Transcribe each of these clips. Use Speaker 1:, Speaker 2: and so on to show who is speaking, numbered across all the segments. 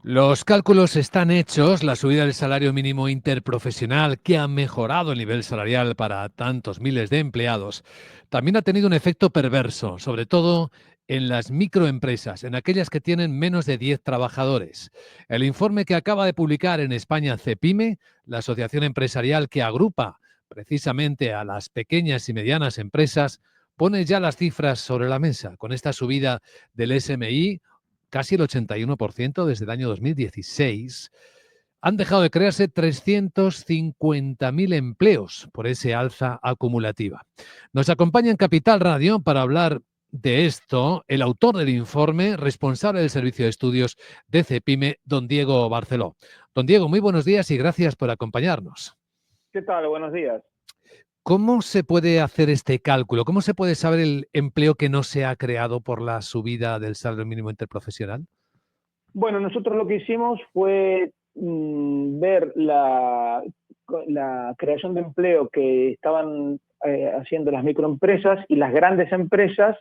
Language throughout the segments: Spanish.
Speaker 1: Los cálculos están hechos, la subida del salario mínimo interprofesional, que ha mejorado el nivel salarial para tantos miles de empleados, también ha tenido un efecto perverso, sobre todo en las microempresas, en aquellas que tienen menos de 10 trabajadores. El informe que acaba de publicar en España CEPIME, la asociación empresarial que agrupa precisamente a las pequeñas y medianas empresas, pone ya las cifras sobre la mesa. Con esta subida del SMI, casi el 81% desde el año 2016, han dejado de crearse 350.000 empleos por ese alza acumulativa. Nos acompaña en Capital Radio para hablar de esto el autor del informe, responsable del Servicio de Estudios de CEPIME, don Diego Barceló. Don Diego, muy buenos días y gracias por acompañarnos.
Speaker 2: ¿Qué tal? Buenos días.
Speaker 1: ¿Cómo se puede hacer este cálculo? ¿Cómo se puede saber el empleo que no se ha creado por la subida del salario mínimo interprofesional?
Speaker 2: Bueno, nosotros lo que hicimos fue ver la creación de empleo que estaban haciendo las microempresas y las grandes empresas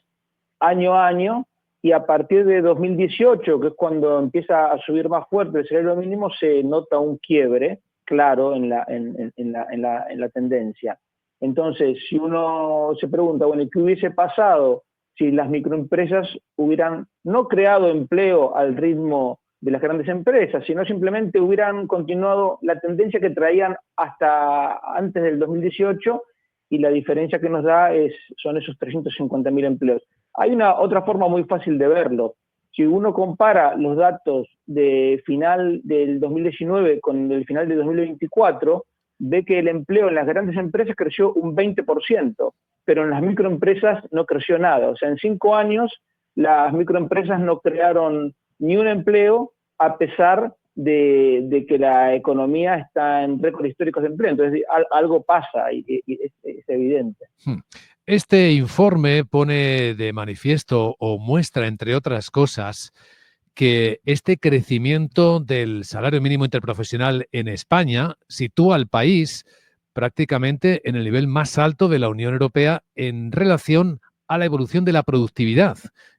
Speaker 2: año a año, y a partir de 2018, que es cuando empieza a subir más fuerte el salario mínimo, se nota un quiebre claro en la tendencia. Entonces, si uno se pregunta, bueno, ¿qué hubiese pasado si las microempresas hubieran no creado empleo al ritmo de las grandes empresas, sino simplemente hubieran continuado la tendencia que traían hasta antes del 2018, y la diferencia que nos da son esos 350.000 empleos? Hay una otra forma muy fácil de verlo. Si uno compara los datos de final del 2019 con el final de 2024, ve que el empleo en las grandes empresas creció un 20%, pero en las microempresas no creció nada. O sea, en 5 años las microempresas no crearon ni un empleo, a pesar de que la economía está en récords históricos de empleo. Entonces, algo pasa y es evidente.
Speaker 1: Este informe pone de manifiesto o muestra, entre otras cosas, que este crecimiento del salario mínimo interprofesional en España sitúa al país prácticamente en el nivel más alto de la Unión Europea en relación a la evolución de la productividad,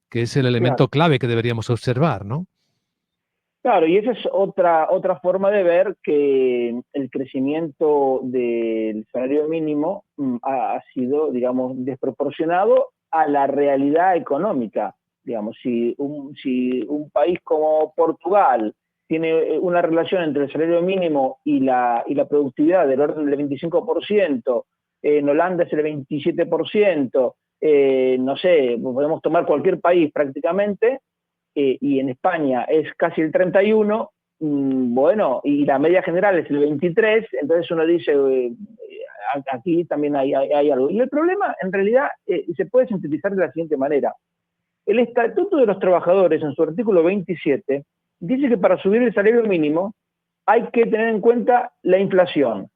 Speaker 1: que es el elemento
Speaker 2: Claro.
Speaker 1: clave que deberíamos observar, ¿no?
Speaker 2: Claro, y esa es otra forma de ver que el crecimiento del salario mínimo ha sido, digamos, desproporcionado a la realidad económica. Digamos, si un país como Portugal tiene una relación entre el salario mínimo y la productividad del orden del 25%, en Holanda es el 27%, no sé, podemos tomar cualquier país prácticamente, y en España es casi el 31%, bueno, y la media general es el 23%, entonces uno dice, aquí también hay algo. Y el problema, en realidad, se puede sintetizar de la siguiente manera. El Estatuto de los Trabajadores, en su artículo 27, dice que para subir el salario mínimo hay que tener en cuenta la inflación.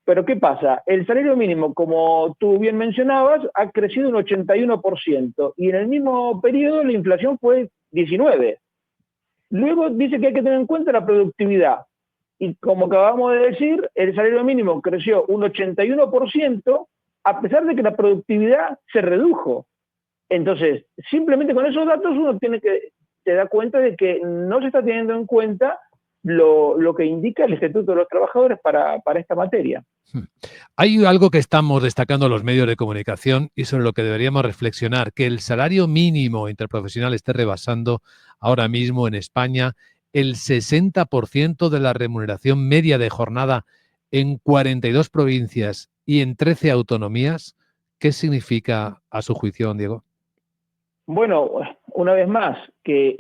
Speaker 2: Pero ¿qué pasa? El salario mínimo, como tú bien mencionabas, ha crecido un 81%, y en el mismo periodo la inflación fue 19%. Luego dice que hay que tener en cuenta la productividad. Y como acabamos de decir, el salario mínimo creció un 81%, a pesar de que la productividad se redujo. Entonces, simplemente con esos datos uno se da cuenta de que no se está teniendo en cuenta lo que indica el Estatuto de los Trabajadores para esta materia.
Speaker 1: Hay algo que estamos destacando los medios de comunicación y sobre lo que deberíamos reflexionar, que el salario mínimo interprofesional esté rebasando ahora mismo en España el 60% de la remuneración media de jornada en 42 provincias y en 13 autonomías. ¿Qué significa a su juicio, don Diego?
Speaker 2: Bueno, una vez más, que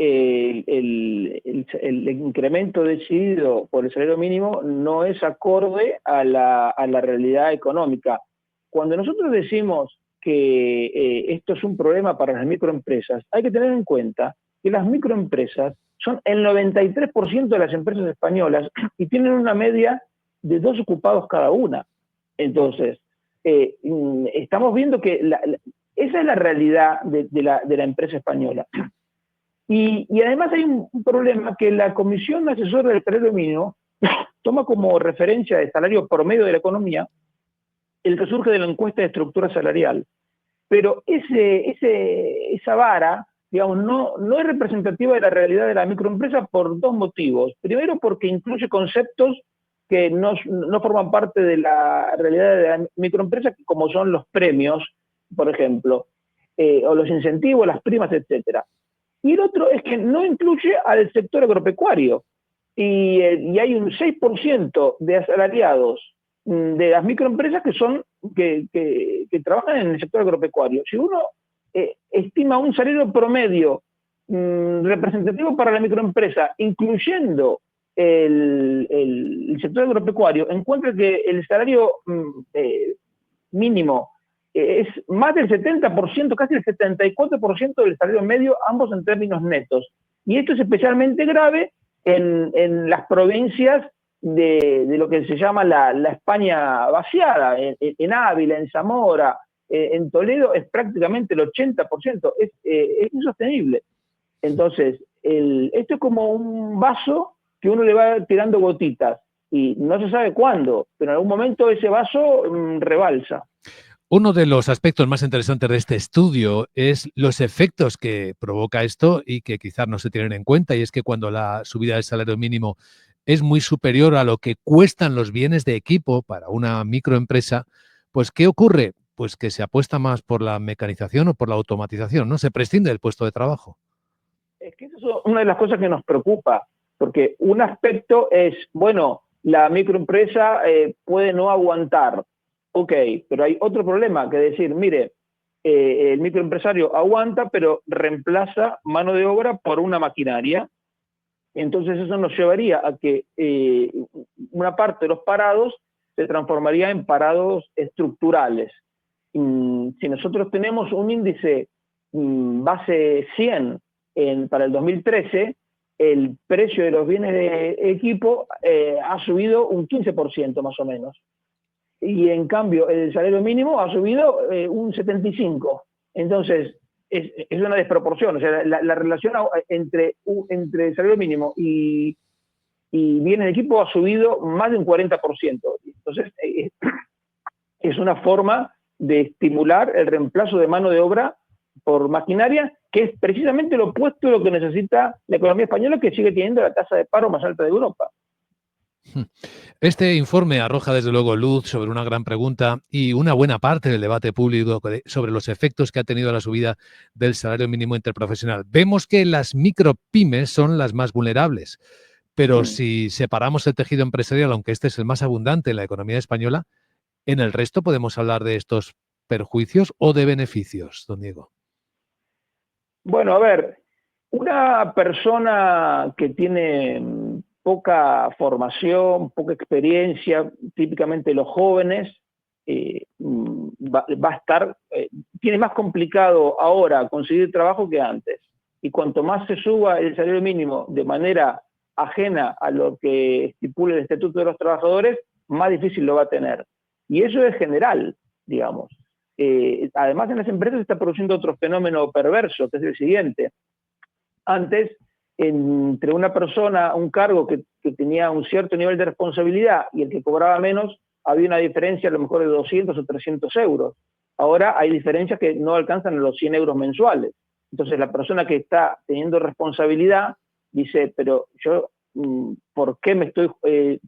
Speaker 2: el incremento decidido por el salario mínimo no es acorde a la realidad económica. Cuando nosotros decimos que esto es un problema para las microempresas, hay que tener en cuenta que las microempresas son el 93% de las empresas españolas y tienen una media de 2 ocupados cada una. Entonces, estamos viendo que esa es la realidad de la empresa española. Y además hay un problema, que la Comisión Asesora del Salario Mínimo toma como referencia de salario promedio de la economía el que surge de la encuesta de estructura salarial. Pero esa vara, digamos, no es representativa de la realidad de la microempresa por dos motivos. Primero, porque incluye conceptos que no forman parte de la realidad de la microempresa, como son los premios, por ejemplo, o los incentivos, las primas, etcétera. Y el otro es que no incluye al sector agropecuario. Y hay un 6% de asalariados de las microempresas que trabajan en el sector agropecuario. Si uno estima un salario promedio representativo para la microempresa, incluyendo el sector agropecuario, encuentra que el salario mínimo es más del 70%, casi el 74% del salario medio, ambos en términos netos. Y esto es especialmente grave en las provincias de lo que se llama la España vaciada, en Ávila, en Zamora, en Toledo es prácticamente el 80%, es insostenible. Entonces, esto es como un vaso que uno le va tirando gotitas y no se sabe cuándo, pero en algún momento ese vaso rebalsa.
Speaker 1: Uno de los aspectos más interesantes de este estudio es los efectos que provoca esto y que quizás no se tienen en cuenta, y es que cuando la subida del salario mínimo es muy superior a lo que cuestan los bienes de equipo para una microempresa, pues ¿qué ocurre? Pues que se apuesta más por la mecanización o por la automatización, ¿no? Se prescinde del puesto de trabajo.
Speaker 2: Es que eso es una de las cosas que nos preocupa, porque un aspecto es, bueno, la microempresa puede no aguantar. Ok, pero hay otro problema, que decir, mire, el microempresario aguanta, pero reemplaza mano de obra por una maquinaria. Entonces eso nos llevaría a que una parte de los parados se transformaría en parados estructurales. Si nosotros tenemos un índice base 100 para el 2013, el precio de los bienes de equipo ha subido un 15% más o menos. Y en cambio el salario mínimo ha subido un 75%. Entonces es una desproporción. O sea, la relación entre el salario mínimo y bienes de equipo ha subido más de un 40%. Entonces es una forma de estimular el reemplazo de mano de obra por maquinaria, que es precisamente lo opuesto a lo que necesita la economía española, que sigue teniendo la tasa de paro más alta de Europa.
Speaker 1: Este informe arroja desde luego luz sobre una gran pregunta y una buena parte del debate público sobre los efectos que ha tenido la subida del salario mínimo interprofesional. Vemos que las micropymes son las más vulnerables, pero si separamos el tejido empresarial, aunque este es el más abundante en la economía española, ¿en el resto podemos hablar de estos perjuicios o de beneficios, don Diego?
Speaker 2: Bueno, a ver, una persona que tiene poca formación, poca experiencia, típicamente los jóvenes, va a estar, tiene más complicado ahora conseguir trabajo que antes. Y cuanto más se suba el salario mínimo de manera ajena a lo que estipula el Estatuto de los Trabajadores, más difícil lo va a tener. Y eso es general, digamos. Además, en las empresas se está produciendo otro fenómeno perverso, que es el siguiente. Antes, entre una persona, un cargo que tenía un cierto nivel de responsabilidad y el que cobraba menos, había una diferencia a lo mejor de 200 o 300 euros. Ahora hay diferencias que no alcanzan los 100 euros mensuales. Entonces la persona que está teniendo responsabilidad dice, pero yo, ¿por qué me estoy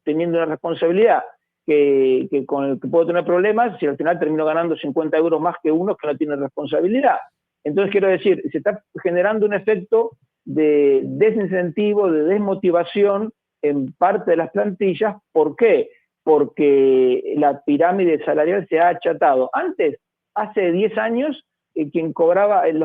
Speaker 2: teniendo una responsabilidad que con el que puedo tener problemas si al final termino ganando 50 euros más que uno que no tiene responsabilidad? Entonces quiero decir, se está generando un efecto de desincentivo, de desmotivación en parte de las plantillas. ¿Por qué? Porque la pirámide salarial se ha achatado. Antes, hace 10 años, quien cobraba, el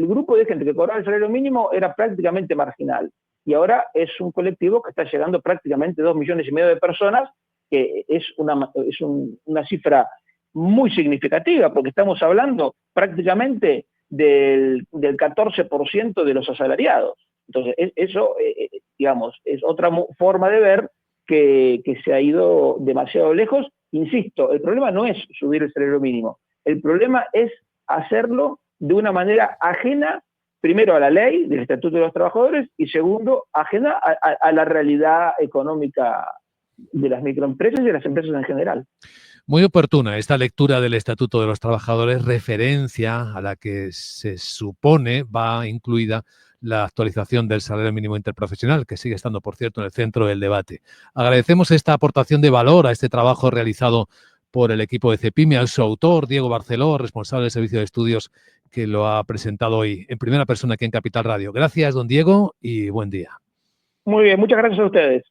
Speaker 2: grupo de gente que cobraba el salario mínimo era prácticamente marginal. Y ahora es un colectivo que está llegando prácticamente 2,5 millones de personas, que es una cifra muy significativa, porque estamos hablando prácticamente del 14% de los asalariados. Entonces, eso, digamos, es otra forma de ver que se ha ido demasiado lejos. Insisto, el problema no es subir el salario mínimo, el problema es hacerlo de una manera ajena, primero a la ley del Estatuto de los Trabajadores y segundo, ajena a la realidad económica de las microempresas y de las empresas en general.
Speaker 1: Muy oportuna esta lectura del Estatuto de los Trabajadores, referencia a la que se supone va incluida la actualización del salario mínimo interprofesional, que sigue estando, por cierto, en el centro del debate. Agradecemos esta aportación de valor a este trabajo realizado por el equipo de CEPIME, a su autor, Diego Barceló, responsable del Servicio de Estudios, que lo ha presentado hoy en primera persona aquí en Capital Radio. Gracias, don Diego, y buen día.
Speaker 2: Muy bien, muchas gracias a ustedes.